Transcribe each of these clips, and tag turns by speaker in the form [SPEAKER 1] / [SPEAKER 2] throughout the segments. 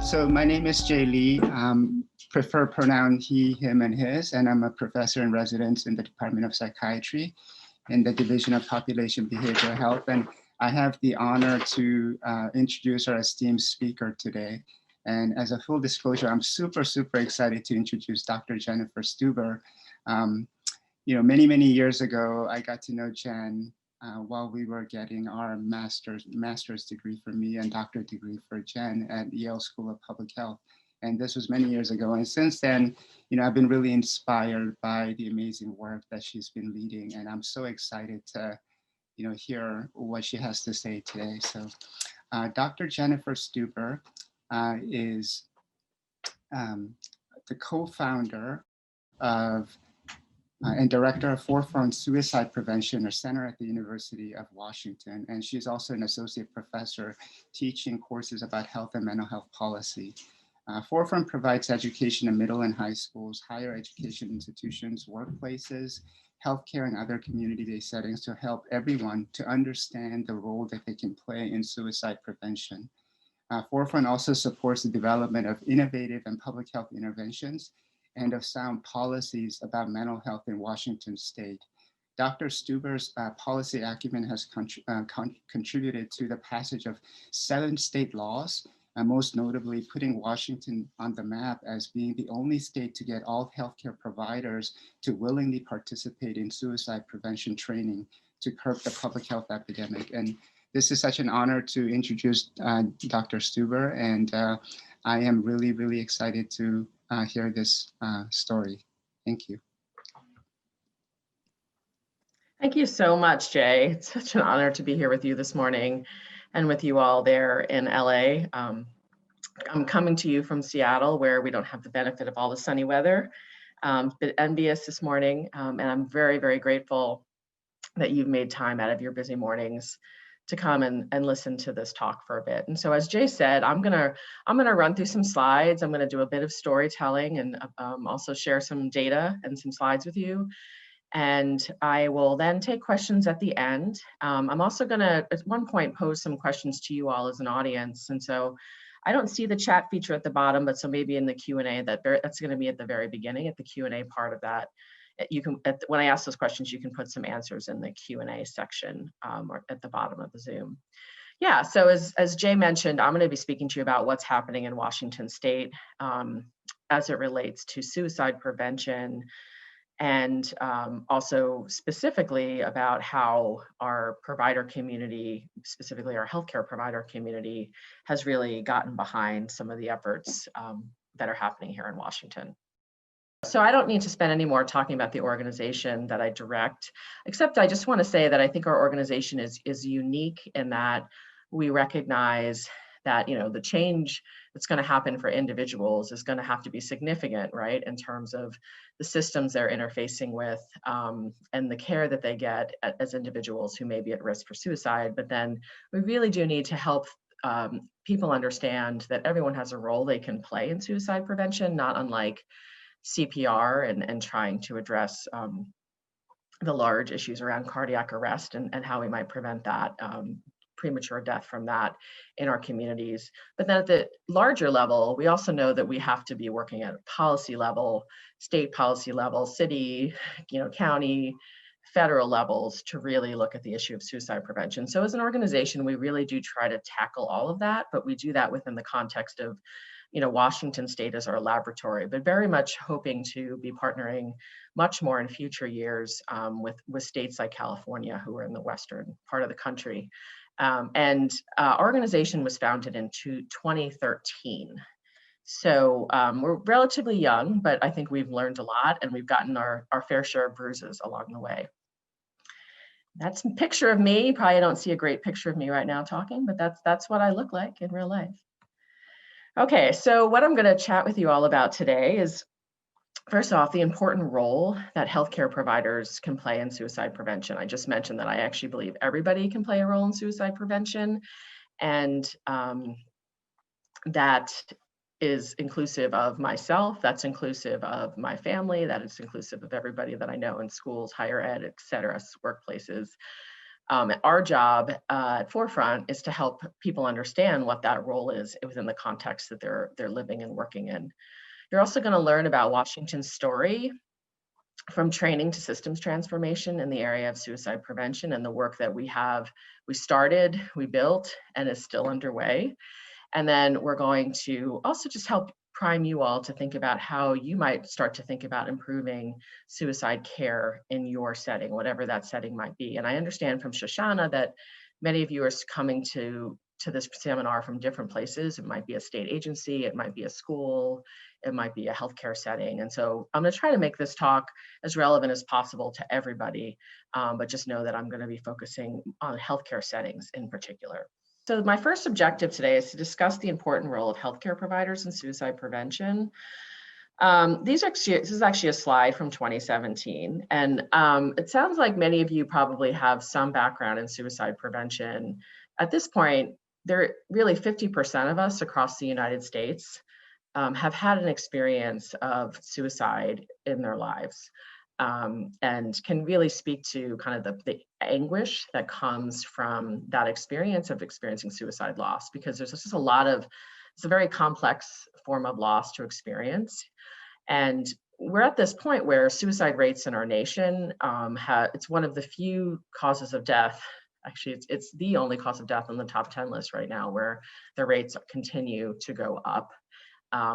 [SPEAKER 1] So my name is Jay Lee. Prefer pronoun he, him, and his, and I'm a professor in residence in the Department of Psychiatry in the Division of Population Behavioral Health. And I have the honor to introduce our esteemed speaker today. And as a full disclosure, I'm super excited to introduce Dr. Jennifer Stuber. Many years ago, I got to know Jen while we were getting our master's degree for me and doctorate degree for Jen at Yale School of Public Health. And this was many years ago. And since then, I've been really inspired by the amazing work that she's been leading. And I'm so excited to, hear what she has to say today. So Dr. Jennifer Stuber is the co-founder of and director of Forefront Suicide Prevention or Center at the University of Washington. And she's also an associate professor teaching courses about health and mental health policy. Forefront provides education in middle and high schools, higher education institutions, workplaces, healthcare, and other community-based settings to help everyone to understand the role that they can play in suicide prevention. Forefront also supports the development of innovative and public health interventions and of sound policies about mental health in Washington state. Dr. Stuber's policy acumen has contributed to the passage of 7 state laws, most notably putting Washington on the map as being the only state to get all healthcare providers to willingly participate in suicide prevention training to curb the public health epidemic. And this is such an honor to introduce Dr. Stuber, and I am really excited to hear this story. Thank you.
[SPEAKER 2] Thank you so much, Jay. It's such an honor to be here with you this morning and with you all there in LA. I'm coming to you from Seattle, where we don't have the benefit of all the sunny weather. A bit envious this morning, and I'm very grateful that you've made time out of your busy mornings to come and listen to this talk for a bit. And so, as Jay said, I'm gonna run through some slides. I'm gonna do a bit of storytelling and also share some data and some slides with you. And I will then take questions at the end. I'm also gonna, at one point, pose some questions to you all as an audience. And so I don't see the chat feature at the bottom, but so maybe in the Q&A, that's gonna be at the very beginning, at the Q&A part of that. You can, when I ask those questions, you can put some answers in the Q&A section or at the bottom of the Zoom. Yeah, so as Jay mentioned, I'm going to be speaking to you about what's happening in Washington State as it relates to suicide prevention, and also specifically about how our provider community, specifically our healthcare provider community, has really gotten behind some of the efforts that are happening here in Washington. So I don't need to spend any more talking about the organization that I direct, except I just want to say that I think our organization is unique in that we recognize that the change that's going to happen for individuals is going to have to be significant, right, in terms of the systems they're interfacing with and the care that they get as individuals who may be at risk for suicide. But then we really do need to help people understand that everyone has a role they can play in suicide prevention, not unlike CPR and trying to address the large issues around cardiac arrest and how we might prevent that premature death from that in our communities. But then at the larger level, we also know that we have to be working at policy level, state policy level, city, county, federal levels to really look at the issue of suicide prevention. So as an organization, we really do try to tackle all of that, but we do that within the context of Washington State as our laboratory, but very much hoping to be partnering much more in future years with states like California, who are in the western part of the country. And our organization was founded in 2013. So we're relatively young, but I think we've learned a lot and we've gotten our fair share of bruises along the way. That's a picture of me. You probably don't see a great picture of me right now talking, but that's what I look like in real life. Okay, so what I'm going to chat with you all about today is, first off, the important role that healthcare providers can play in suicide prevention. I just mentioned that I actually believe everybody can play a role in suicide prevention, and that is inclusive of myself, that's inclusive of my family, that is inclusive of everybody that I know in schools, higher ed, et cetera, workplaces. Our job at Forefront is to help people understand what that role is within the context that they're living and working in. You're also going to learn about Washington's story, from training to systems transformation in the area of suicide prevention, and the work that we started, we built, and is still underway. And then we're going to also just help prime you all to think about how you might start to think about improving suicide care in your setting, whatever that setting might be. And I understand from Shoshana that many of you are coming to this seminar from different places. It might be a state agency, it might be a school, it might be a healthcare setting. And so I'm going to try to make this talk as relevant as possible to everybody, but just know that I'm going to be focusing on healthcare settings in particular. So my first objective today is to discuss the important role of healthcare providers in suicide prevention. This is actually a slide from 2017, and it sounds like many of you probably have some background in suicide prevention. At this point, really 50% of us across the United States have had an experience of suicide in their lives, and can really speak to kind of the anguish that comes from that experience of experiencing suicide loss, because there's just it's a very complex form of loss to experience. And we're at this point where suicide rates in our nation, it's one of the few causes of death. Actually, it's the only cause of death on the top 10 list right now, where the rates continue to go up,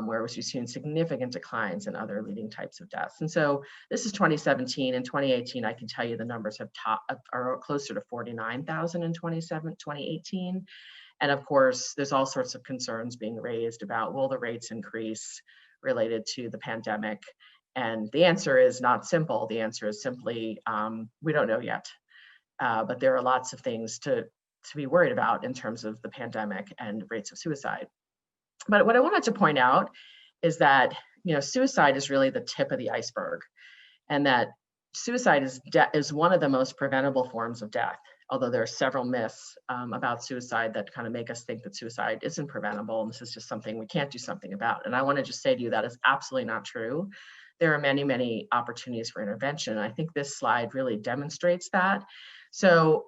[SPEAKER 2] whereas we've seen significant declines in other leading types of deaths. And so this is 2017. In 2018, I can tell you the numbers are closer to 49,000 in 2018. And of course, there's all sorts of concerns being raised about, will the rates increase related to the pandemic? And the answer is not simple. The answer is simply, we don't know yet. But there are lots of things to be worried about in terms of the pandemic and rates of suicide. But what I wanted to point out is that, suicide is really the tip of the iceberg, and that suicide is one of the most preventable forms of death. Although there are several myths about suicide that kind of make us think that suicide isn't preventable, and this is just something we can't do something about. And I want to just say to you that is absolutely not true. There are many, many opportunities for intervention. And I think this slide really demonstrates that. So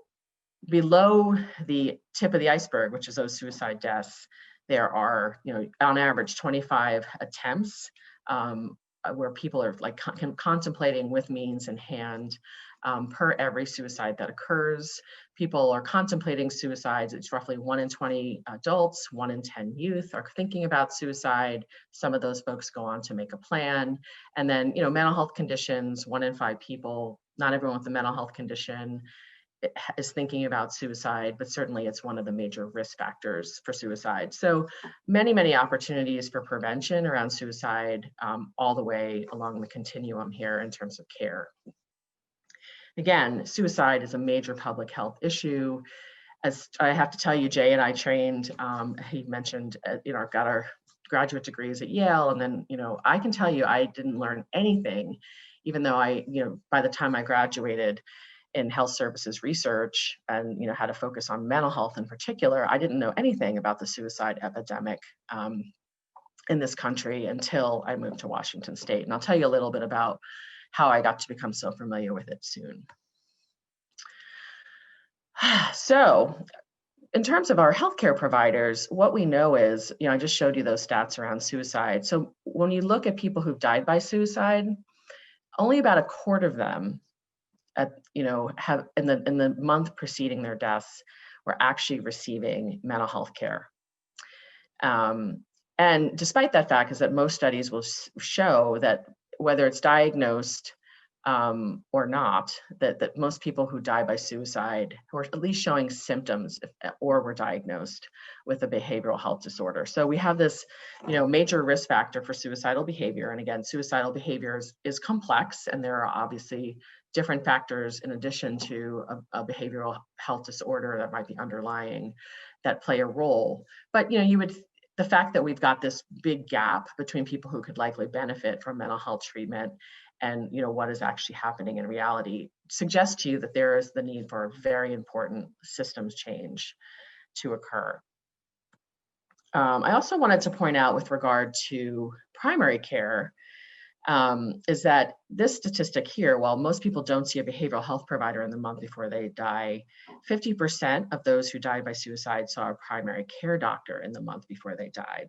[SPEAKER 2] below the tip of the iceberg, which is those suicide deaths, there are, on average 25 attempts where people are contemplating with means in hand per every suicide that occurs. People are contemplating suicides. It's roughly 1 in 20 adults, 1 in 10 youth are thinking about suicide. Some of those folks go on to make a plan. And then, mental health conditions, 1 in 5 people, not everyone with a mental health condition is thinking about suicide, but certainly it's one of the major risk factors for suicide. So many, many opportunities for prevention around suicide all the way along the continuum here in terms of care. Again, suicide is a major public health issue. As I have to tell you, Jay and I trained, he mentioned, I've got our graduate degrees at Yale, and then, I can tell you I didn't learn anything, even though by the time I graduated in health services research and how to focus on mental health in particular, I didn't know anything about the suicide epidemic in this country until I moved to Washington State. And I'll tell you a little bit about how I got to become so familiar with it soon. So in terms of our healthcare providers, what we know is, I just showed you those stats around suicide. So when you look at people who've died by suicide, only about a quarter of them have in the month preceding their deaths were actually receiving mental health care. And despite that fact is that most studies will show that whether it's diagnosed or not, that most people who die by suicide who are at least showing symptoms or were diagnosed with a behavioral health disorder. So we have this, major risk factor for suicidal behavior. And again, suicidal behavior is complex, and there are obviously different factors in addition to a behavioral health disorder that might be underlying that play a role. But the fact that we've got this big gap between people who could likely benefit from mental health treatment and what is actually happening in reality suggests to you that there is the need for a very important systems change to occur. I also wanted to point out with regard to primary care, is that this statistic here, while most people don't see a behavioral health provider in the month before they die, 50% of those who died by suicide saw a primary care doctor in the month before they died.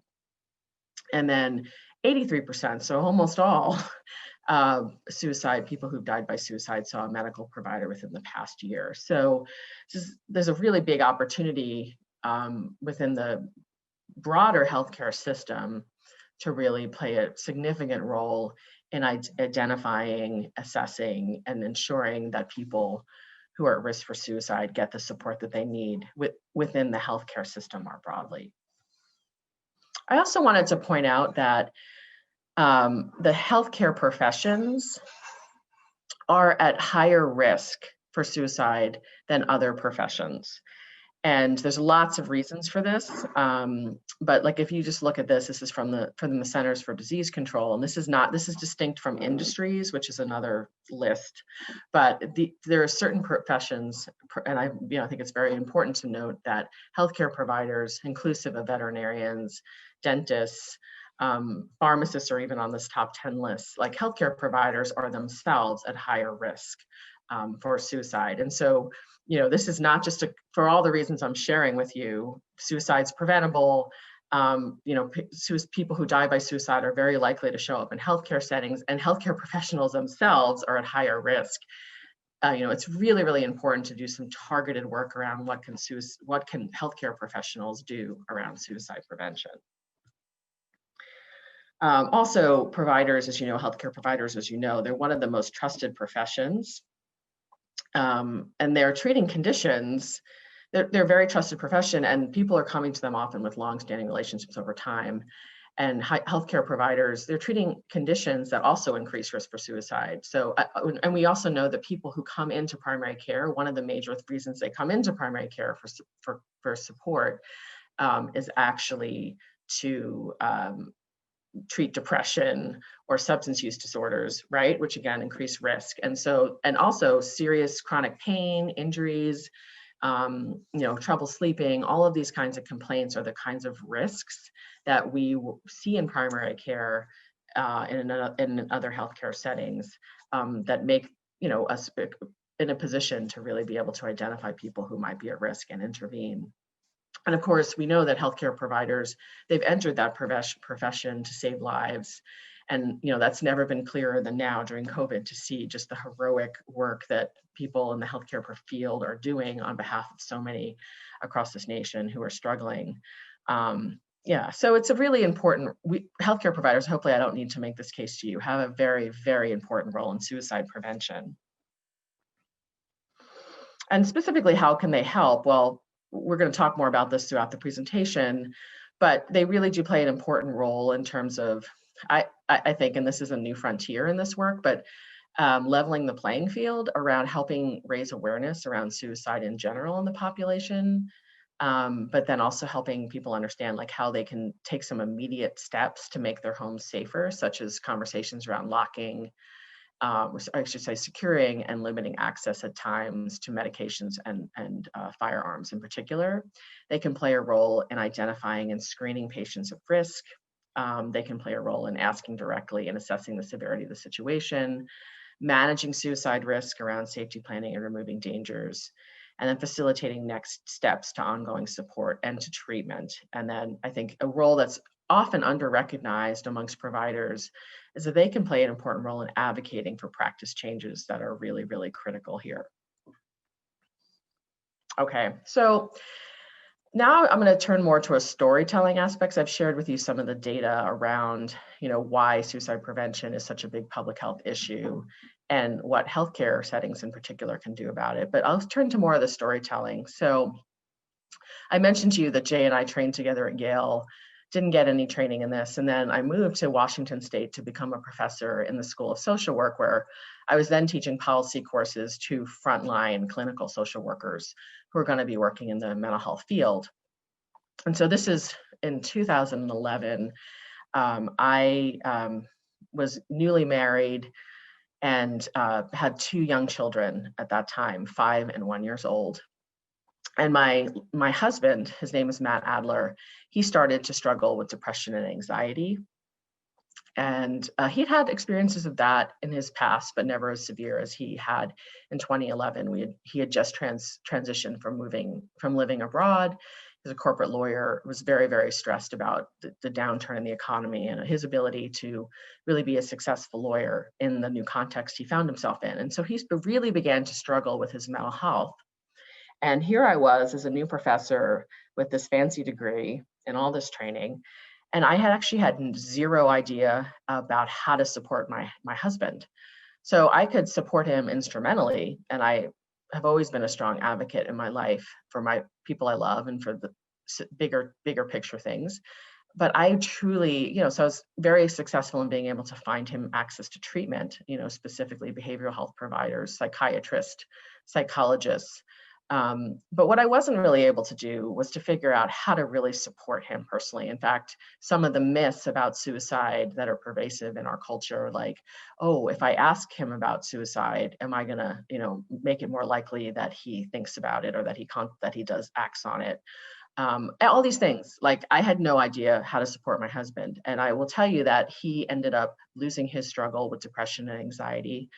[SPEAKER 2] And then 83%, so almost all people who died by suicide saw a medical provider within the past year. So there's a really big opportunity within the broader healthcare system to really play a significant role in identifying, assessing, and ensuring that people who are at risk for suicide get the support that they need within the healthcare system more broadly. I also wanted to point out that the healthcare professions are at higher risk for suicide than other professions. And there's lots of reasons for this. But like, if you just look at this is from the Centers for Disease Control, and this is distinct from industries, which is another list. But there are certain professions, and I think it's very important to note that healthcare providers, inclusive of veterinarians, dentists, pharmacists are even on this top 10 list. Like, healthcare providers are themselves at higher risk for suicide. And so, this is not just for all the reasons I'm sharing with you. Suicide's preventable. People who die by suicide are very likely to show up in healthcare settings, and healthcare professionals themselves are at higher risk. It's really, really important to do some targeted work around what can healthcare professionals do around suicide prevention. Also, providers, as you know, healthcare providers, as you know, they're one of the most trusted professions. And they're treating conditions. They're a very trusted profession, and people are coming to them often with long-standing relationships over time. And healthcare providers, they're treating conditions that also increase risk for suicide. So, and we also know that people who come into primary care, one of the major reasons they come into primary care for support is actually to treat depression or substance use disorders, right? Which again, increase risk. And also serious chronic pain, injuries, trouble sleeping, all of these kinds of complaints are the kinds of risks that we see in primary care in other healthcare settings that make, us in a position to really be able to identify people who might be at risk and intervene. And of course, we know that healthcare providers, they've entered that profession to save lives. And that's never been clearer than now during COVID, to see just the heroic work that people in the healthcare field are doing on behalf of so many across this nation who are struggling. So it's a really important, healthcare providers, hopefully I don't need to make this case to you, have a very, very important role in suicide prevention. And specifically, how can they help? Well, we're going to talk more about this throughout the presentation, but they really do play an important role in terms of, I think, and this is a new frontier in this work, but leveling the playing field around helping raise awareness around suicide in general in the population, but then also helping people understand like how they can take some immediate steps to make their homes safer, such as conversations around locking, I should say securing and limiting access at times to medications and firearms in particular. They can play a role in identifying and screening patients at risk. They can play a role in asking directly and assessing the severity of the situation, managing suicide risk around safety planning and removing dangers, and then facilitating next steps to ongoing support and to treatment. And then I think a role that's often under-recognized amongst providers is that they can play an important role in advocating for practice changes that are really, really critical here. Okay, so now I'm going to turn more to a storytelling aspects. I've shared with you some of the data around, why suicide prevention is such a big public health issue and what healthcare settings in particular can do about it. But I'll turn to more of the storytelling. So I mentioned to you that Jay and I trained together at Yale, didn't get any training in this. And then I moved to Washington State to become a professor in the School of Social Work, where I was then teaching policy courses to frontline clinical social workers who are going to be working in the mental health field. And so this is in 2011. I was newly married and had 2 young children at that time, 5 and 1 years old. And my husband, his name is Matt Adler, he started to struggle with depression and anxiety. And he'd had experiences of that in his past, but never as severe as he had in 2011. He had just transitioned from living abroad. As a corporate lawyer, was very, very stressed about the downturn in the economy and his ability to really be a successful lawyer in the new context he found himself in. And so he really began to struggle with his mental health. And here I was as a new professor with this fancy degree and all this training. And I had actually had zero idea about how to support my husband. So I could support him instrumentally, and I have always been a strong advocate in my life for my people I love and for the bigger picture things. But I truly, so I was very successful in being able to find him access to treatment, specifically behavioral health providers, psychiatrists, psychologists. But what I wasn't really able to do was to figure out how to really support him personally. In fact, some of the myths about suicide that are pervasive in our culture, like, oh, if I ask him about suicide, am I gonna, make it more likely that he thinks about it or that he does acts on it? All these things. Like, I had no idea how to support my husband, and I will tell you that he ended up losing his struggle with depression and anxiety.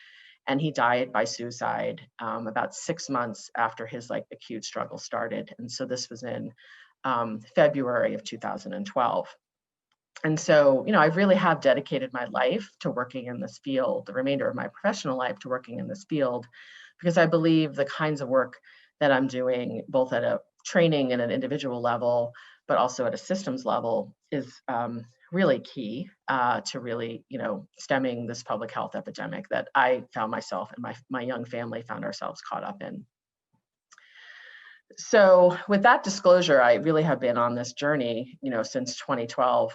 [SPEAKER 2] And he died by suicide about 6 months after his acute struggle started. And so this was in February of 2012. And so, I really have dedicated my life to working in this field, the remainder of my professional life to working in this field, because I believe the kinds of work that I'm doing, both at a training and an individual level, but also at a systems level, is really key to really, stemming this public health epidemic that I found myself and my young family found ourselves caught up in. So with that disclosure, I really have been on this journey, since 2012.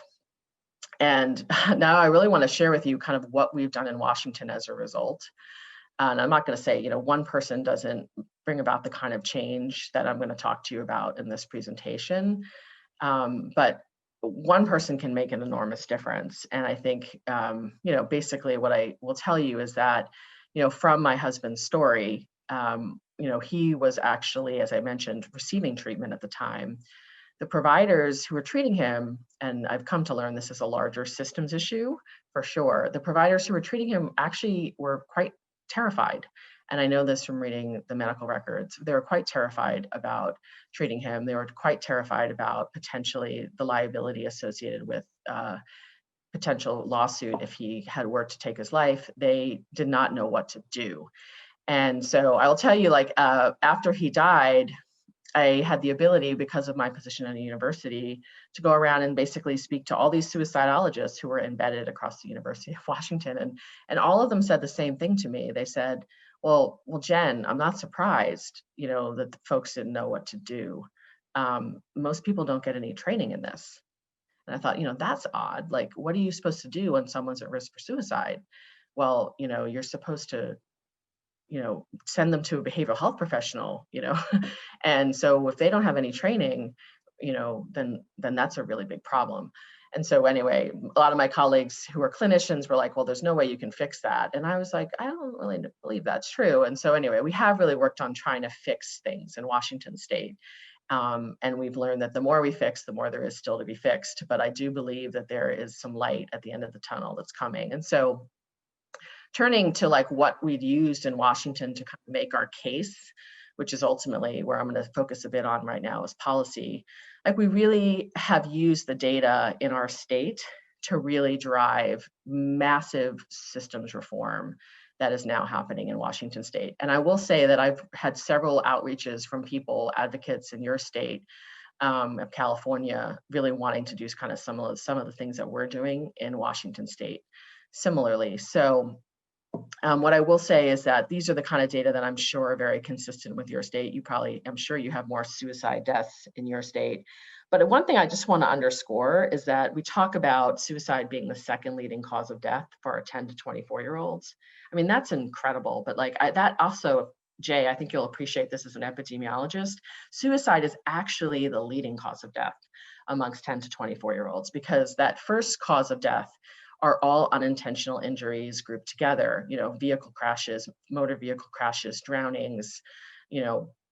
[SPEAKER 2] And now I really want to share with you kind of what we've done in Washington as a result. And I'm not going to say, one person doesn't bring about the kind of change that I'm going to talk to you about in this presentation. But one person can make an enormous difference. And I think, basically what I will tell you is that, from my husband's story, he was actually, as I mentioned, receiving treatment at the time. The providers who were treating him, and I've come to learn this is a larger systems issue for sure, the providers who were treating him actually were quite terrified. And I know this from reading the medical records. They were quite terrified about treating him. They were quite terrified about potentially the liability associated with potential lawsuit if he were to take his life. They did not know what to do. And so I'll tell you, after he died, I had the ability, because of my position at a university, to go around and basically speak to all these suicidologists who were embedded across the University of Washington. And all of them said the same thing to me. They said, well, Jen, I'm not surprised, that the folks didn't know what to do. Most people don't get any training in this. And I thought, that's odd. Like, what are you supposed to do when someone's at risk for suicide? Well, you're supposed to send them to a behavioral health professional, and so if they don't have any training, then that's a really big problem. And so anyway, a lot of my colleagues who are clinicians were like, well, there's no way you can fix that. And I was like, I don't really believe that's true. And so anyway, we have really worked on trying to fix things in Washington State. And we've learned that the more we fix, the more there is still to be fixed. But I do believe that there is some light at the end of the tunnel that's coming. And so turning to what we'd used in Washington to kind of make our case, which is ultimately where I'm going to focus a bit on right now, is policy. We really have used the data in our state to really drive massive systems reform that is now happening in Washington State. And I will say that I've had several outreaches from people, advocates in your state of California, really wanting to do kind of some of the things that we're doing in Washington State similarly. So what I will say is that these are the kind of data that I'm sure are very consistent with your state. I'm sure you have more suicide deaths in your state. But one thing I just want to underscore is that we talk about suicide being the second leading cause of death for our 10 to 24-year-olds. I mean, that's incredible. But that also, Jay, I think you'll appreciate this as an epidemiologist. Suicide is actually the leading cause of death amongst 10 to 24-year-olds, because that first cause of death are all unintentional injuries grouped together, vehicle crashes, motor vehicle crashes, drownings,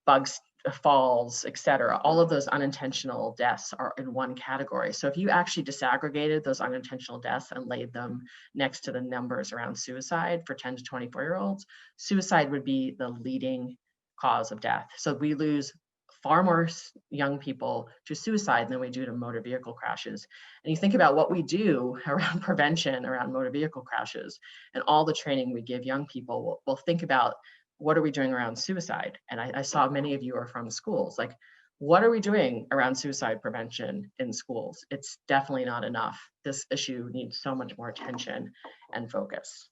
[SPEAKER 2] bugs falls, et cetera, all of those unintentional deaths are in one category. So if you actually disaggregated those unintentional deaths and laid them next to the numbers around suicide for 10 to 24-year-olds, suicide would be the leading cause of death. So we lose far more young people to suicide than we do to motor vehicle crashes. And you think about what we do around prevention, around motor vehicle crashes, and all the training we give young people, we'll think about what are we doing around suicide? And I saw many of you are from schools. Like, what are we doing around suicide prevention in schools? It's definitely not enough. This issue needs so much more attention and focus.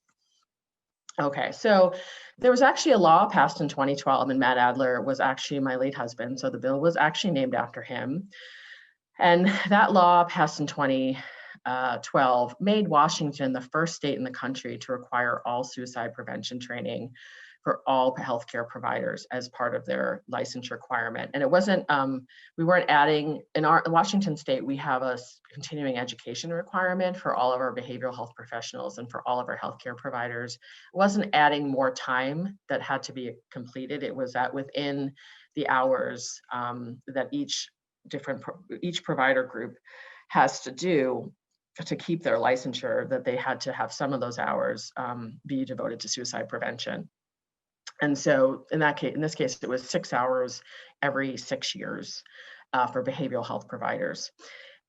[SPEAKER 2] Okay, so there was actually a law passed in 2012, and Matt Adler was actually my late husband. So the bill was actually named after him. And that law passed in 2012 made Washington the first state in the country to require all suicide prevention training for all healthcare providers as part of their licensure requirement. And it wasn't, we weren't adding, in Washington state, we have a continuing education requirement for all of our behavioral health professionals and for all of our healthcare providers. It wasn't adding more time that had to be completed. It was that within the hours that each provider group has to do to keep their licensure, that they had to have some of those hours be devoted to suicide prevention. And so in this case, it was 6 hours every 6 years for behavioral health providers.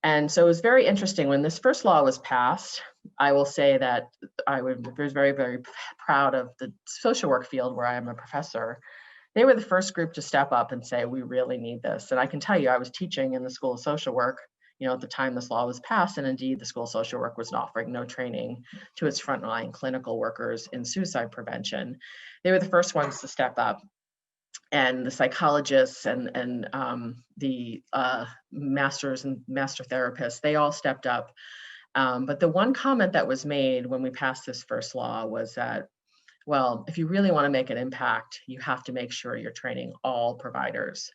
[SPEAKER 2] And so it was very interesting when this first law was passed. I will say that I was very, very proud of the social work field where I am a professor. They were the first group to step up and say, we really need this. And I can tell you, I was teaching in the School of Social Work, at the time this law was passed, and indeed the School of Social Work was offering no training to its frontline clinical workers in suicide prevention. They were the first ones to step up, and the psychologists and the masters and master therapists, they all stepped up. But the one comment that was made when we passed this first law was that, well, if you really want to make an impact, you have to make sure you're training all providers.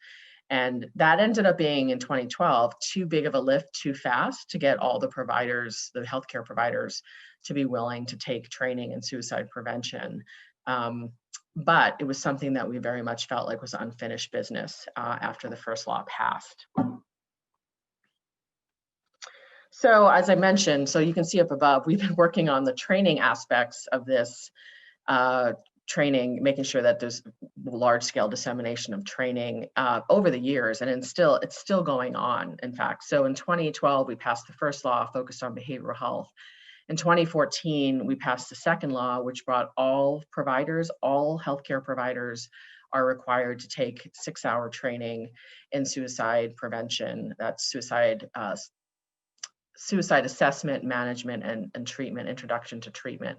[SPEAKER 2] And that ended up being in 2012, too big of a lift, too fast to get all the providers, the healthcare providers, to be willing to take training in suicide prevention. But it was something that we very much felt like was unfinished business after the first law passed. So as I mentioned, so you can see up above, we've been working on the training aspects of this training, making sure that there's large-scale dissemination of training over the years, and it's still going on, in fact. So in 2012, we passed the first law focused on behavioral health. In 2014, we passed the second law, which brought all providers, all healthcare providers are required to take 6-hour training in suicide prevention. That's suicide assessment, management, and treatment, introduction to treatment,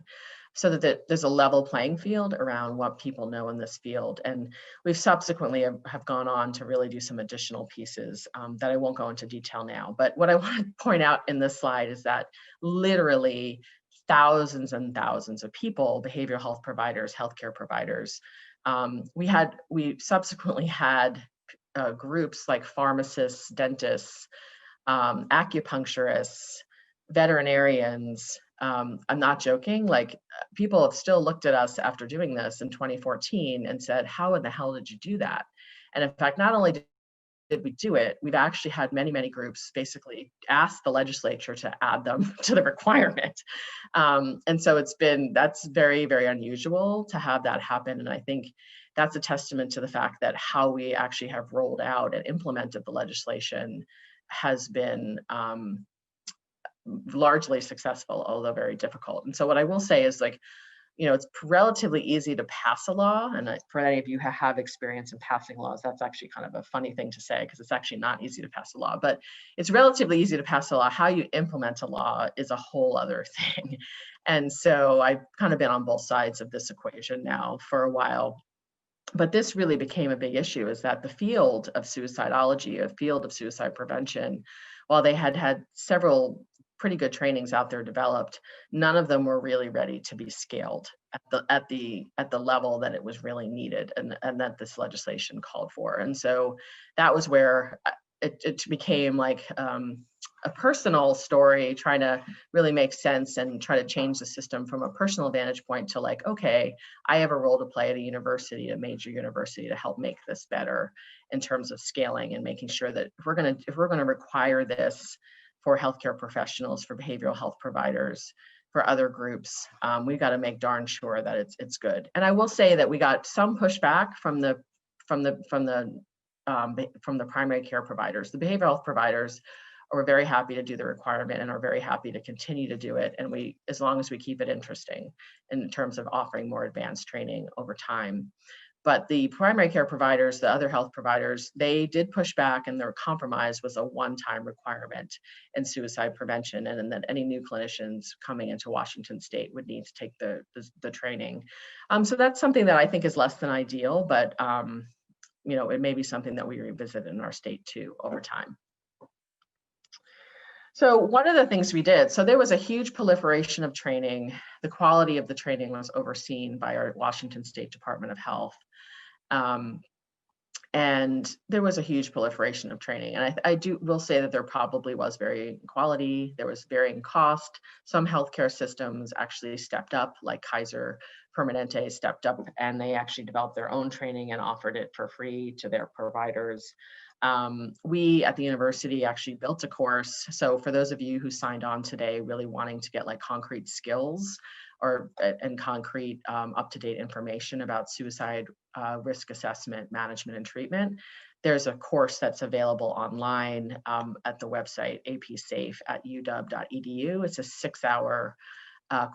[SPEAKER 2] so that there's a level playing field around what people know in this field. And we've subsequently have gone on to really do some additional pieces that I won't go into detail now. But what I want to point out in this slide is that literally thousands and thousands of people, behavioral health providers, healthcare providers, we subsequently had groups like pharmacists, dentists, acupuncturists, veterinarians. I'm not joking, like people have still looked at us after doing this in 2014 and said, how in the hell did you do that? And in fact, not only did we do it, we've actually had many, many groups basically ask the legislature to add them to the requirement. And so that's very, very unusual to have that happen. And I think that's a testament to the fact that how we actually have rolled out and implemented the legislation has been largely successful, although very difficult. And so what I will say is, like, it's relatively easy to pass a law. And for any of you who have experience in passing laws, that's actually kind of a funny thing to say, because it's actually not easy to pass a law, but it's relatively easy to pass a law. How you implement a law is a whole other thing. And so I've kind of been on both sides of this equation now for a while. But this really became a big issue, is that the field of suicidology, a field of suicide prevention, while they had several pretty good trainings out there developed, none of them were really ready to be scaled at the level that it was really needed and that this legislation called for. And so that was where it became like a personal story, trying to really make sense and try to change the system from a personal vantage point to like, okay, I have a role to play at a university, a major university, to help make this better in terms of scaling and making sure that if we're going to require this for healthcare professionals, for behavioral health providers, for other groups, we've got to make darn sure that it's good. And I will say that we got some pushback from the primary care providers. The behavioral health providers are very happy to do the requirement and are very happy to continue to do it. And as long as we keep it interesting in terms of offering more advanced training over time. But the primary care providers, the other health providers, they did push back, and their compromise was a one-time requirement in suicide prevention, and that any new clinicians coming into Washington State would need to take the training. So that's something that I think is less than ideal, but it may be something that we revisit in our state too over time. So one of the things we did, so there was a huge proliferation of training. The quality of the training was overseen by our Washington State Department of Health. And there was a huge proliferation of training. And I will say that there probably was varying quality, there was varying cost. Some healthcare systems actually stepped up, like Kaiser Permanente stepped up, and they actually developed their own training and offered it for free to their providers. We at the university actually built a course. So for those of you who signed on today, really wanting to get like concrete skills and concrete up-to-date information about suicide risk assessment, management, and treatment, there's a course that's available online at the website apsafe.uw.edu. It's a 6-hour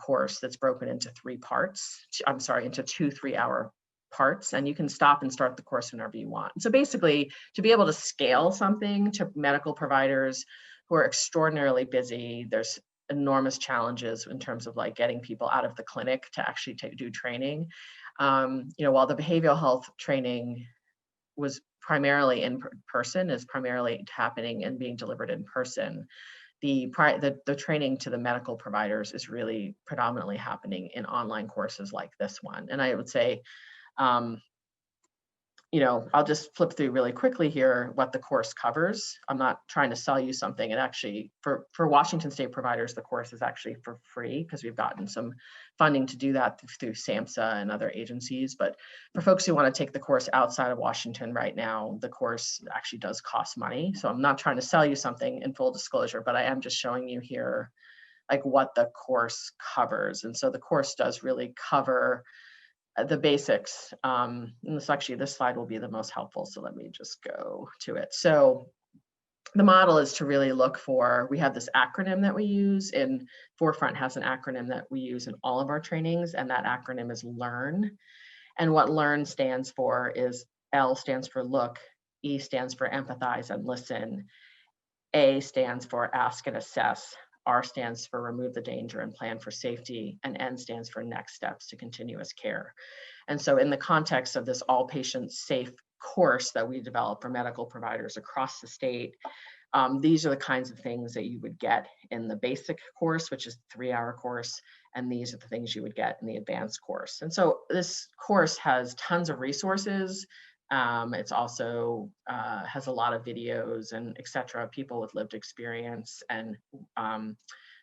[SPEAKER 2] course that's broken into into 2 3-hour parts, and you can stop and start the course whenever you want. So basically, to be able to scale something to medical providers who are extraordinarily busy, there's enormous challenges in terms of like getting people out of the clinic to actually do training. While the behavioral health training was primarily in person, is primarily happening and being delivered in person, the training to the medical providers is really predominantly happening in online courses like this one. And I would say, I'll just flip through really quickly here what the course covers. I'm not trying to sell you something. It actually, for Washington State providers, the course is actually for free because we've gotten some funding to do that through SAMHSA and other agencies. But for folks who want to take the course outside of Washington right now, the course actually does cost money. So I'm not trying to sell you something in full disclosure, but I am just showing you here like what the course covers. And so the course does really cover the basics. And this slide will be the most helpful. So let me just go to it. So the model is to really look for, we have this acronym that we use, and Forefront has an acronym that we use in all of our trainings, and that acronym is LEARN. And what LEARN stands for is L stands for look, E stands for empathize and listen, A stands for ask and assess, R stands for remove the danger and plan for safety, and N stands for next steps to continuous care. And so in the context of this all patient safe course that we develop for medical providers across the state, these are the kinds of things that you would get in the basic course, which is a 3-hour course, and these are the things you would get in the advanced course. And so this course has tons of resources. It's also has a lot of videos and et cetera, people with lived experience, and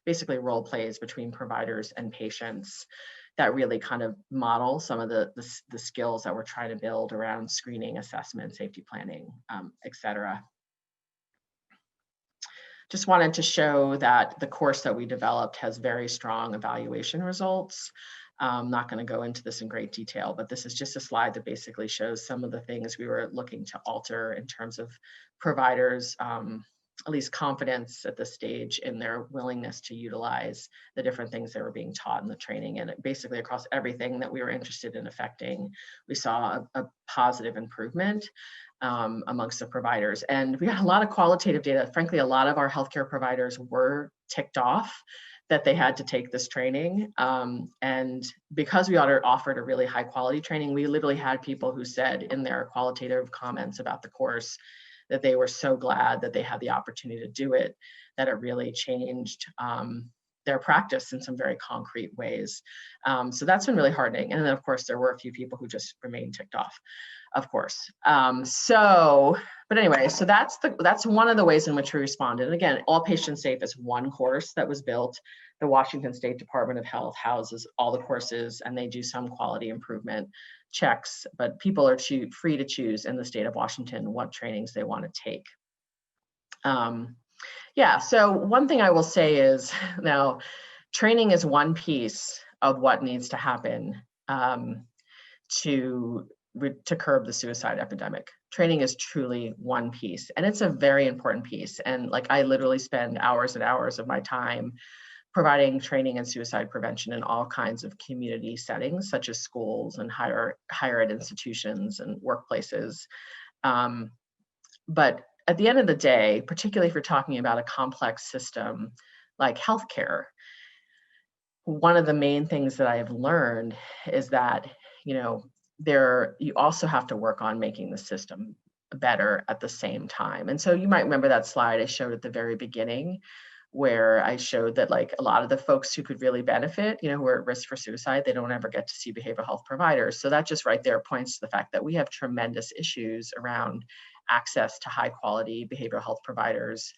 [SPEAKER 2] basically role plays between providers and patients that really kind of model some of the skills that we're trying to build around screening, assessment, safety planning, et cetera. Just wanted to show that the course that we developed has very strong evaluation results. I'm not going to go into this in great detail, but this is just a slide that basically shows some of the things we were looking to alter in terms of providers, at least confidence at this stage in their willingness to utilize the different things that were being taught in the training. And basically across everything that we were interested in affecting, we saw a positive improvement amongst the providers. And we got a lot of qualitative data. Frankly, a lot of our healthcare providers were ticked off that they had to take this training. And because we offered a really high quality training, we literally had people who said in their qualitative comments about the course that they were so glad that they had the opportunity to do it, that it really changed their practice in some very concrete ways. So that's been really heartening. And then of course, there were a few people who just remained ticked off, of course. But anyway, so that's one of the ways in which we responded. And again, All Patients Safe is one course that was built. The Washington State Department of Health houses all the courses, and they do some quality improvement checks, but people are free to choose in the state of Washington what trainings they want to take. Yeah, so one thing I will say is now training is one piece of what needs to happen to curb the suicide epidemic. Training is truly one piece, and it's a very important piece. And like I literally spend hours and hours of my time providing training in suicide prevention in all kinds of community settings, such as schools and higher ed institutions and workplaces. But at the end of the day, particularly if you're talking about a complex system like healthcare, one of the main things that I have learned is that, you also have to work on making the system better at the same time. And so you might remember that slide I showed at the very beginning, where I showed that like a lot of the folks who could really benefit, who are at risk for suicide, they don't ever get to see behavioral health providers. So that just right there points to the fact that we have tremendous issues around access to high quality behavioral health providers.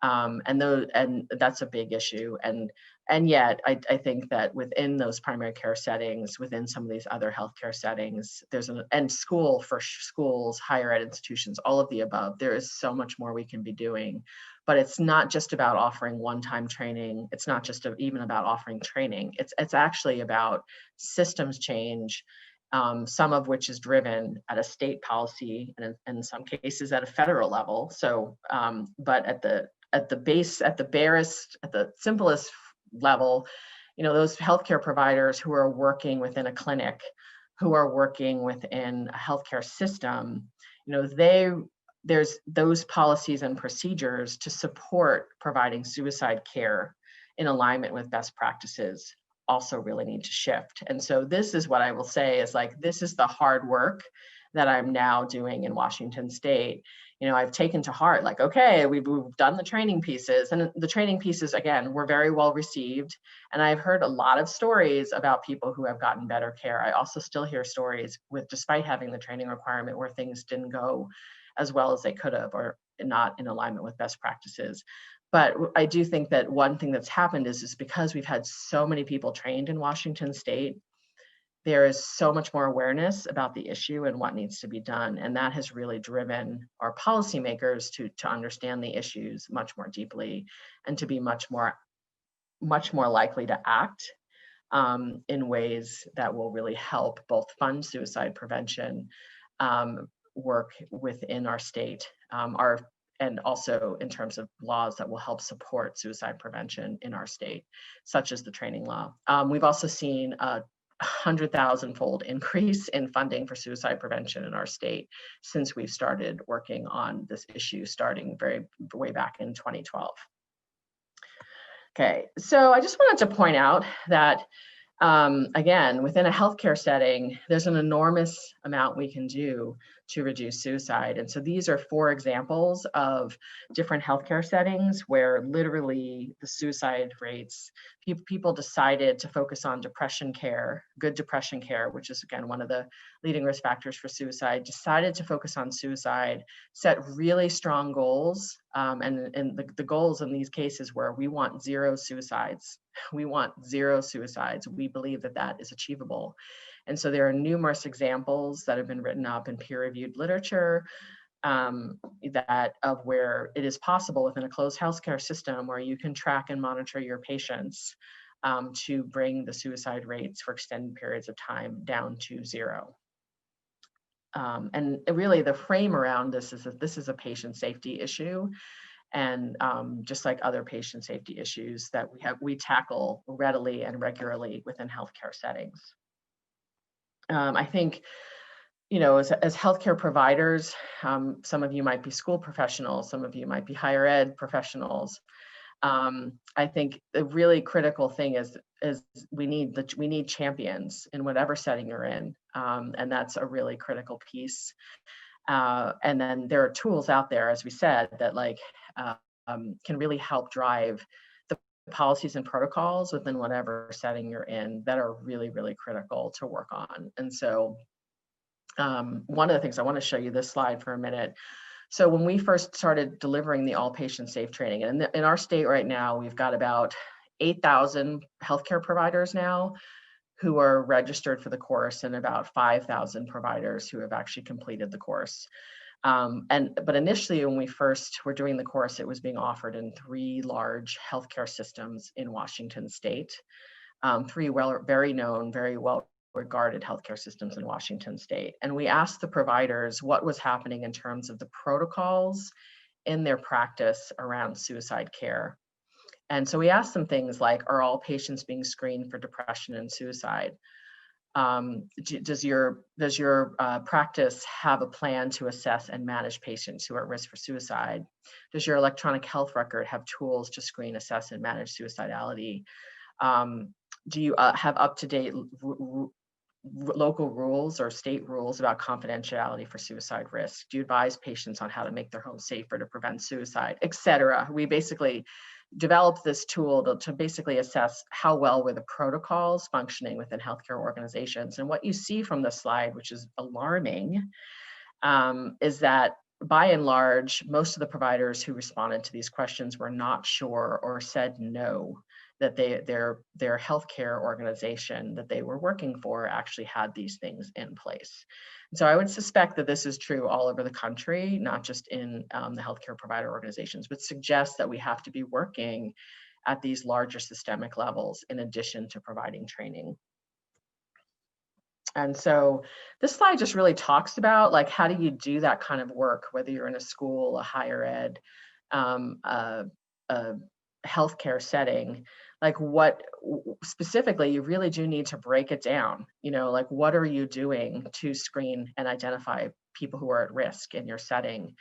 [SPEAKER 2] And that's a big issue. And yet I think that within those primary care settings, within some of these other healthcare settings, and schools, higher ed institutions, all of the above, there is so much more we can be doing. But it's not just about offering one-time training. It's not just even about offering training. It's actually about systems change, some of which is driven at a state policy and in some cases at a federal level. So, but at the simplest level, those healthcare providers who are working within a clinic, who are working within a healthcare system, there's those policies and procedures to support providing suicide care in alignment with best practices also really need to shift. And so this is what I will say is like, this is the hard work that I'm now doing in Washington State. I've taken to heart, like, okay, we've done the training pieces, and the training pieces, again, were very well received. And I've heard a lot of stories about people who have gotten better care. I also still hear stories despite having the training requirement, where things didn't go as well as they could have, or not in alignment with best practices. But I do think that one thing that's happened is because we've had so many people trained in Washington State, there is so much more awareness about the issue and what needs to be done. And that has really driven our policymakers to understand the issues much more deeply and to be much more likely to act in ways that will really help both fund suicide prevention work within our state, and also in terms of laws that will help support suicide prevention in our state, such as the training law. We've also seen a 100,000-fold increase in funding for suicide prevention in our state since we've started working on this issue, starting way back in 2012. Okay, so I just wanted to point out that again, within a healthcare setting, there's an enormous amount we can do to reduce suicide. And so these are 4 examples of different healthcare settings where literally the suicide rates, people decided to focus on depression care, good depression care, which is again, one of the leading risk factors for suicide, decided to focus on suicide, set really strong goals. And the goals in these cases were, we want 0 suicides. We want 0 suicides. We believe that that is achievable. And so there are numerous examples that have been written up in peer-reviewed literature of where it is possible within a closed healthcare system where you can track and monitor your patients to bring the suicide rates for extended periods of time down to 0. And really the frame around this is that this is a patient safety issue. And just like other patient safety issues that we tackle readily and regularly within healthcare settings. I think, as healthcare providers, some of you might be school professionals, some of you might be higher ed professionals. I think the really critical thing is we need champions in whatever setting you're in, and that's a really critical piece. And then there are tools out there, as we said, that can really help drive policies and protocols within whatever setting you're in that are really, really critical to work on. And so one of the things I want to show you this slide for a minute. So when we first started delivering the all patient safe training, and in our state right now, we've got about 8,000 healthcare providers now who are registered for the course, and about 5,000 providers who have actually completed the course. But initially, when we first were doing the course, it was being offered in 3 large healthcare systems in Washington state, 3 very known, very well regarded healthcare systems in Washington state. And we asked the providers what was happening in terms of the protocols in their practice around suicide care. And so we asked them things like, are all patients being screened for depression and suicide? Does your practice have a plan to assess and manage patients who are at risk for suicide? Does your electronic health record have tools to screen, assess, and manage suicidality? Do you have up-to-date local rules or state rules about confidentiality for suicide risk? Do you advise patients on how to make their home safer to prevent suicide, et cetera? We basically developed this tool to basically assess how well were the protocols functioning within healthcare organizations. And what you see from this slide, which is alarming, is that by and large, most of the providers who responded to these questions were not sure or said no, that their healthcare organization that they were working for actually had these things in place. And so I would suspect that this is true all over the country, not just in the healthcare provider organizations, but suggests that we have to be working at these larger systemic levels in addition to providing training. And so this slide just really talks about, like, how do you do that kind of work, whether you're in a school, a higher ed, a healthcare setting. Like, what specifically, you really do need to break it down. You know, like, what are you doing to screen and identify people who are at risk in your setting?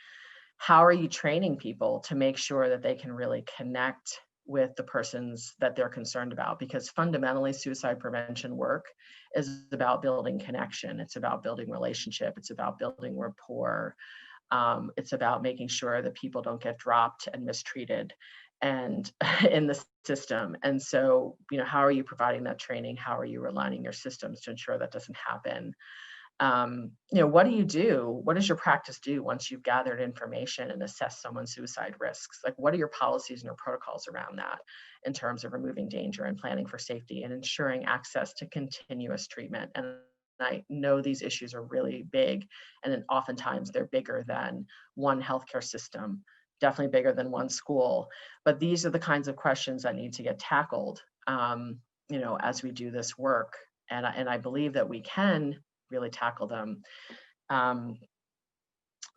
[SPEAKER 2] How are you training people to make sure that they can really connect with the persons that they're concerned about? Because fundamentally, suicide prevention work is about building connection. It's about building relationship. It's about building rapport. It's about making sure that people don't get dropped and mistreated and in the system. And so, you know, how are you providing that training? How are you aligning your systems to ensure that doesn't happen? You know, what do you do? What does your practice do once you've gathered information and assessed someone's suicide risks? Like, what are your policies and your protocols around that in terms of removing danger and planning for safety and ensuring access to continuous treatment? And I know these issues are really big, and then oftentimes they're bigger than one healthcare system, definitely bigger than one school. But these are the kinds of questions that need to get tackled, you know, as we do this work. And I believe that we can really tackle them.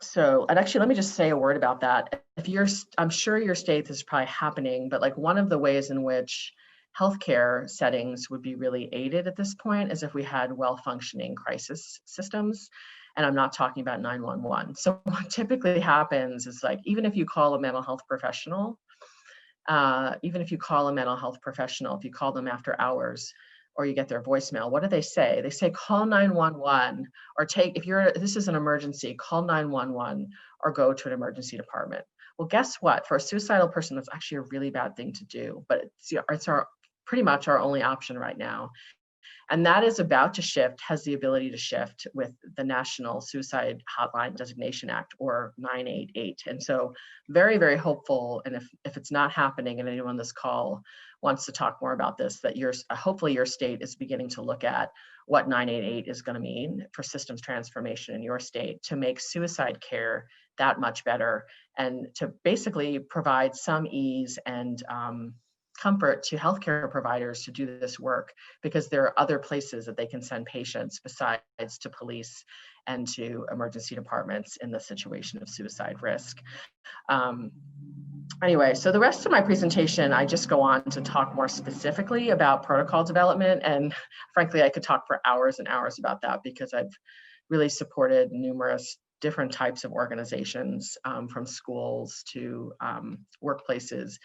[SPEAKER 2] So, and actually, let me just say a word about that. If you're, I'm sure your state this is probably happening, but like, one of the ways in which healthcare settings would be really aided at this point is if we had well-functioning crisis systems. And I'm not talking about 911. So what typically happens is, like, even if you call a mental health professional, if you call them after hours, or you get their voicemail, what do they say? They say, call 911, or this is an emergency, call 911 or go to an emergency department. Well, guess what? For a suicidal person, that's actually a really bad thing to do, but it's pretty much our only option right now. And that is about to shift, has the ability to shift with the National Suicide Hotline Designation Act, or 988. And so very, very hopeful. And if it's not happening and anyone on this call wants to talk more about this, that hopefully your state is beginning to look at what 988 is going to mean for systems transformation in your state to make suicide care that much better, and to basically provide some ease and comfort to healthcare providers to do this work, because there are other places that they can send patients besides to police and to emergency departments in the situation of suicide risk. Anyway, so the rest of my presentation, I just go on to talk more specifically about protocol development. And frankly, I could talk for hours and hours about that, because I've really supported numerous different types of organizations, from schools to workplaces.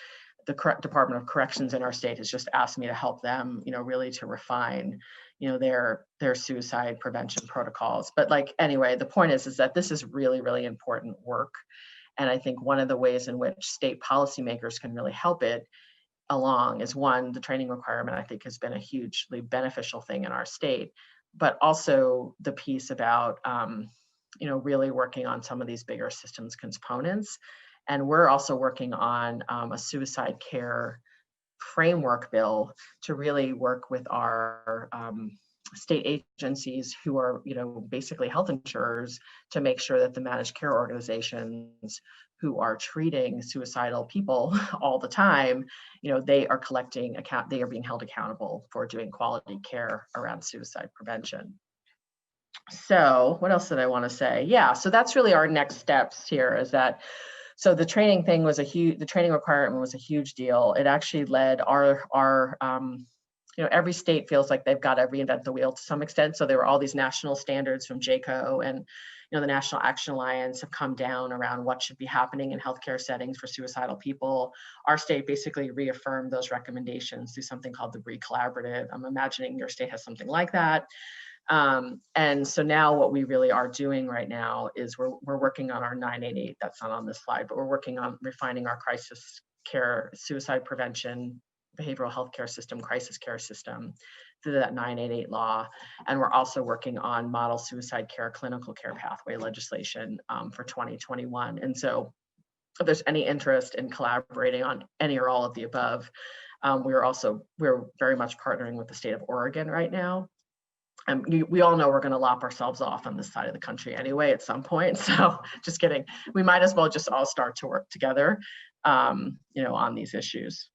[SPEAKER 2] The Department of Corrections in our state has just asked me to help them, you know, really to refine, you know, their suicide prevention protocols. But like, anyway, the point is that this is really, really important work. And I think one of the ways in which state policymakers can really help it along is one, the training requirement I think has been a hugely beneficial thing in our state, but also the piece about really working on some of these bigger systems components. And we're also working on a suicide care framework bill to really work with our state agencies who are, basically health insurers, to make sure that the managed care organizations who are treating suicidal people all the time, they are they are being held accountable for doing quality care around suicide prevention. So what else did I want to say? Yeah, so that's really our next steps here, is that, so the training thing was the training requirement was a huge deal. It actually led our every state feels like they've got to reinvent the wheel to some extent. So there were all these national standards from JCAHO, and the National Action Alliance have come down around what should be happening in healthcare settings for suicidal people. Our state basically reaffirmed those recommendations through something called the BREE Collaborative. I'm imagining your state has something like that. And so now what we really are doing right now is we're working on our 988. That's not on this slide, but we're working on refining our crisis care, suicide prevention, behavioral health care system, crisis care system through that 988 law. And we're also working on model suicide care, clinical care pathway legislation for 2021. And so if there's any interest in collaborating on any or all of the above, we're very much partnering with the state of Oregon right now. We all know we're going to lop ourselves off on this side of the country anyway at some point. So just kidding. We might as well just all start to work together, on these issues.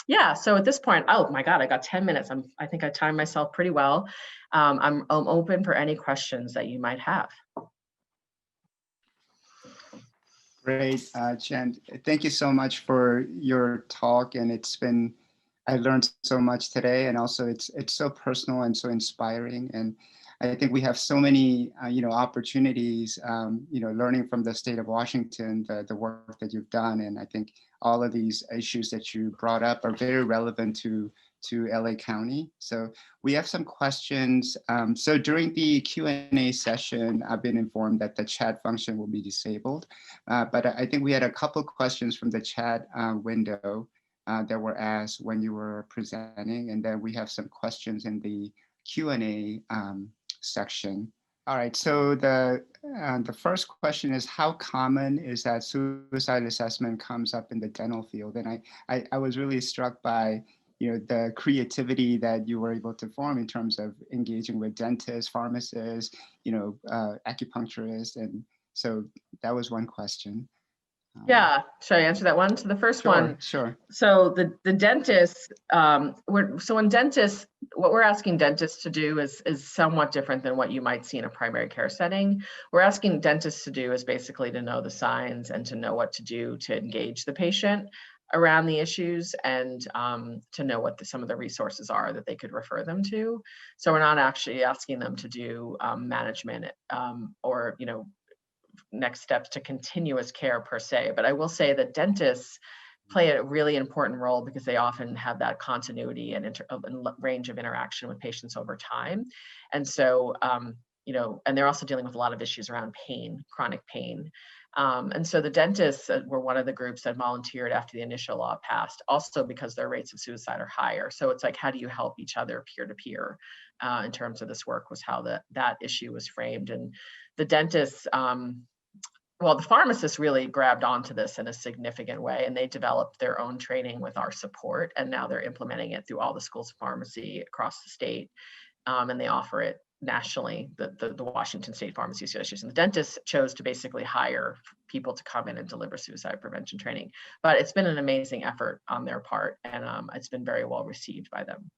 [SPEAKER 2] Yeah, so at this point, oh my God, I got 10 minutes. I think I timed myself pretty well. I'm open for any questions that you might have.
[SPEAKER 1] Great, Jen. Thank you so much for your talk, and I learned so much today, and also it's so personal and so inspiring. And I think we have so many, opportunities, learning from the state of Washington, the work that you've done. And I think all of these issues that you brought up are very relevant to LA County. So we have some questions. So during the Q&A session, I've been informed that the chat function will be disabled. But I think we had a couple questions from the chat window that were asked when you were presenting. And then we have some questions in the Q&A section. All right, so the first question is, how common is that suicide assessment comes up in the dental field? And I was really struck by the creativity that you were able to form in terms of engaging with dentists, pharmacists, acupuncturists. And so that was one question.
[SPEAKER 2] Yeah, should I answer that one? So the first one,
[SPEAKER 1] sure.
[SPEAKER 2] So the dentists, in dentists, what we're asking dentists to do is somewhat different than what you might see in a primary care setting. We're asking dentists to do is basically to know the signs and to know what to do to engage the patient around the issues, and to know what some of the resources are that they could refer them to. So we're not actually asking them to do management or next steps to continuous care per se. But I will say that dentists play a really important role because they often have that continuity and range of interaction with patients over time. And so, and they're also dealing with a lot of issues around pain, chronic pain. And so the dentists were one of the groups that volunteered after the initial law passed, also because their rates of suicide are higher. So it's like, how do you help each other peer to peer in terms of this work, was how that issue was framed. And the dentists, the pharmacists really grabbed onto this in a significant way, and they developed their own training with our support. And now they're implementing it through all the schools of pharmacy across the state. And they offer it nationally, the Washington State Pharmacy Association. The dentists chose to basically hire people to come in and deliver suicide prevention training. But it's been an amazing effort on their part, and it's been very well received by them.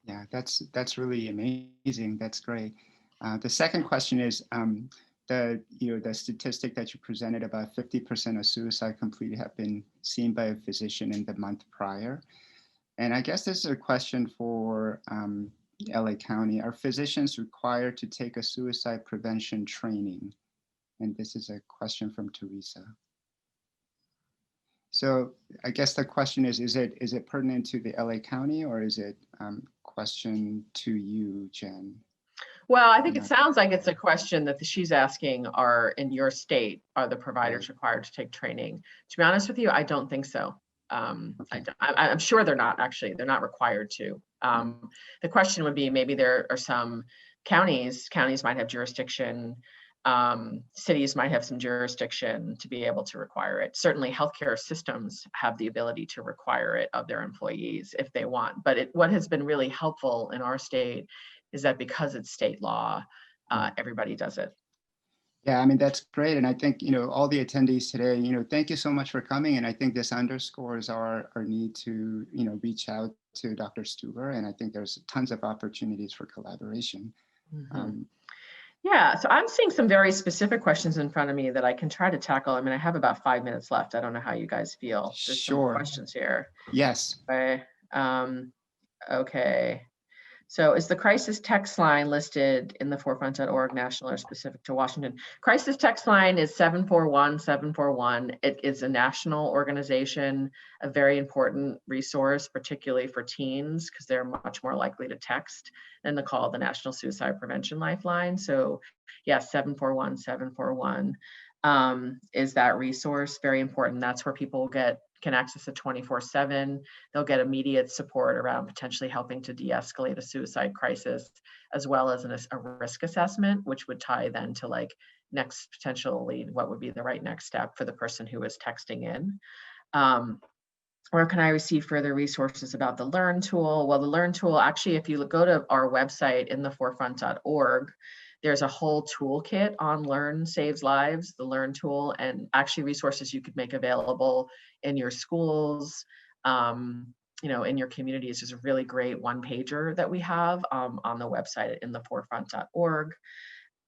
[SPEAKER 1] Yeah, that's really amazing. That's great. The second question is, the statistic that you presented, about 50% of suicide completed have been seen by a physician in the month prior. And I guess this is a question for LA County. Are physicians required to take a suicide prevention training? And this is a question from Teresa. So I guess the question is it pertinent to the LA County, or is it question to you, Jen?
[SPEAKER 2] Well, I think it sounds like it's a question that she's asking, in your state, are the providers required to take training? To be honest with you, I don't think so. I'm sure they're not actually, they're not required to. The question would be, maybe there are some counties might have jurisdiction, cities might have some jurisdiction to be able to require it. Certainly healthcare systems have the ability to require it of their employees if they want. But what has been really helpful in our state is that because it's state law, everybody does it.
[SPEAKER 1] Yeah, I mean, that's great. And I think, all the attendees today, thank you so much for coming. And I think this underscores our need to, reach out to Dr. Stuber. And I think there's tons of opportunities for collaboration.
[SPEAKER 2] Yeah, so I'm seeing some very specific questions in front of me that I can try to tackle. I mean, I have about 5 minutes left. I don't know how you guys feel. There's some questions here.
[SPEAKER 1] Yes.
[SPEAKER 2] Okay. Okay. So is the crisis text line listed in the forefront.org national or specific to Washington? Crisis text line is 741-741. It is a national organization, a very important resource, particularly for teens, because they're much more likely to text than to call the National Suicide Prevention Lifeline. So yes, 741-741 is that resource, very important. That's where people can access it 24/7. They'll get immediate support around potentially helping to de-escalate a suicide crisis, as well as a risk assessment, which would tie then to like next potentially what would be the right next step for the person who is texting in. Where can I receive further resources about the Learn tool? Well, the Learn tool, actually, if you go to our website in the forefront.org, there's a whole toolkit on Learn Saves Lives, the Learn tool, and actually resources you could make available in your schools, in your communities. There's a really great one-pager that we have on the website in the forefront.org.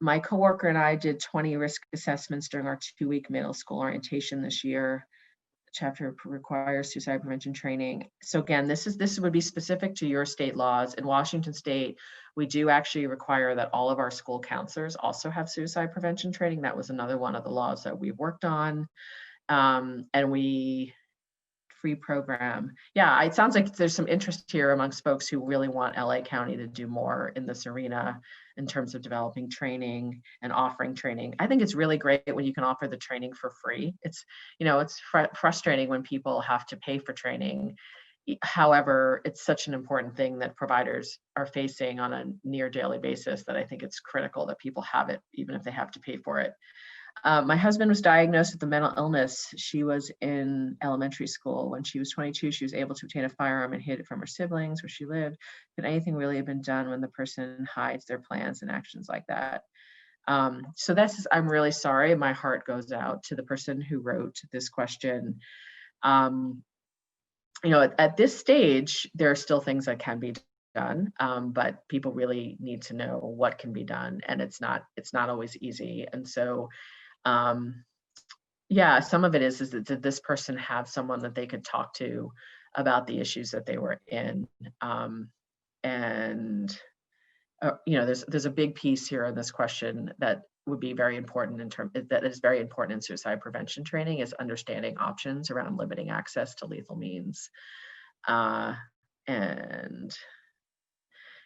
[SPEAKER 2] My coworker and I did 20 risk assessments during our 2-week middle school orientation this year. Chapter requires suicide prevention training. So again, this would be specific to your state laws. In Washington state, we do actually require that all of our school counselors also have suicide prevention training. That was another one of the laws that we worked on. And we free program. Yeah, it sounds like there's some interest here amongst folks who really want LA County to do more in this arena in terms of developing training and offering training. I think it's really great when you can offer the training for free. It's frustrating when people have to pay for training. However, it's such an important thing that providers are facing on a near daily basis that I think it's critical that people have it, even if they have to pay for it. My husband was diagnosed with a mental illness. She was in elementary school. When she was 22, she was able to obtain a firearm and hid it from her siblings where she lived. Could anything really have been done when the person hides their plans and actions like that? So I'm really sorry. My heart goes out to the person who wrote this question. At this stage, there are still things that can be done, but people really need to know what can be done, and it's not always easy. And so yeah, some of it is that did this person have someone that they could talk to about the issues that they were in? There's a big piece here in this question that would be very important that is very important in suicide prevention training, is understanding options around limiting access to lethal means. And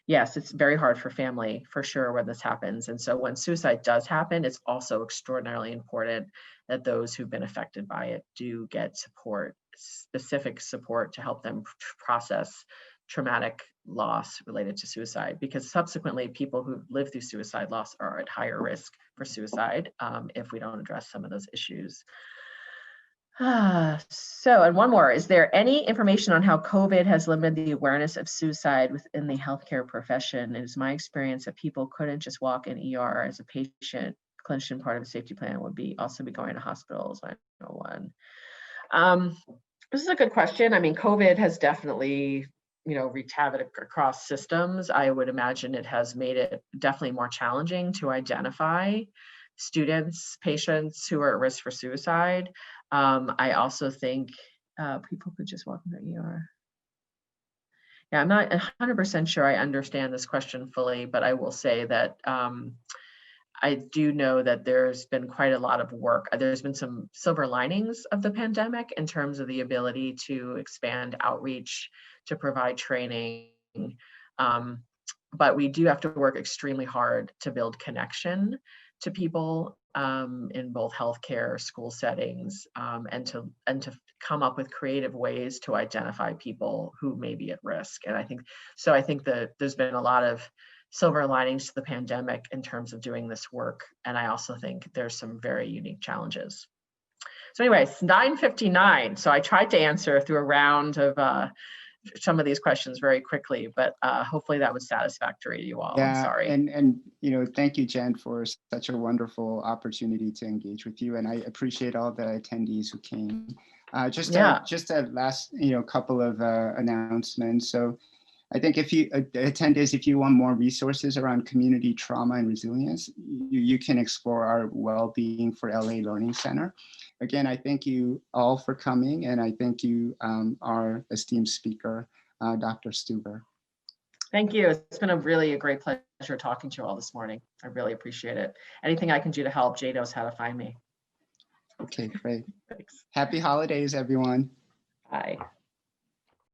[SPEAKER 2] yes, it's very hard for family, for sure, when this happens. And so when suicide does happen, it's also extraordinarily important that those who've been affected by it do get support, specific support to help them process traumatic loss related to suicide, because subsequently people who live through suicide loss are at higher risk for suicide if we don't address some of those issues. And one more, is there any information on how COVID has limited the awareness of suicide within the healthcare profession? It is my experience that people couldn't just walk in ER as a patient. Clinician part of a safety plan would also be going to hospitals. 901. This is a good question. I mean, COVID has definitely, wreaked havoc across systems. I would imagine it has made it definitely more challenging to identify students, patients who are at risk for suicide. I also think people could just walk in the ER. Yeah, I'm not 100% sure I understand this question fully, but I will say that I do know that there's been quite a lot of work. There's been some silver linings of the pandemic in terms of the ability to expand outreach, to provide training. But we do have to work extremely hard to build connection to people in both healthcare, school settings, and to come up with creative ways to identify people who may be at risk. And I think that there's been a lot of silver linings to the pandemic in terms of doing this work. And I also think there's some very unique challenges. So anyway, it's 9:59. So I tried to answer through a round of some of these questions very quickly, but hopefully that was satisfactory to you all. I'm sorry.
[SPEAKER 1] And thank you, Jen, for such a wonderful opportunity to engage with you. And I appreciate all the attendees who came. Just a last, couple of announcements. So I think if you attendees, if you want more resources around community trauma and resilience, you can explore our Wellbeing for LA Learning Center. Again, I thank you all for coming, and I thank you, our esteemed speaker, Dr. Stuber.
[SPEAKER 2] Thank you. It's been a great pleasure talking to you all this morning. I really appreciate it. Anything I can do to help, Jay knows how to find me.
[SPEAKER 1] Okay, great.
[SPEAKER 2] Thanks.
[SPEAKER 1] Happy holidays, everyone.
[SPEAKER 2] Bye.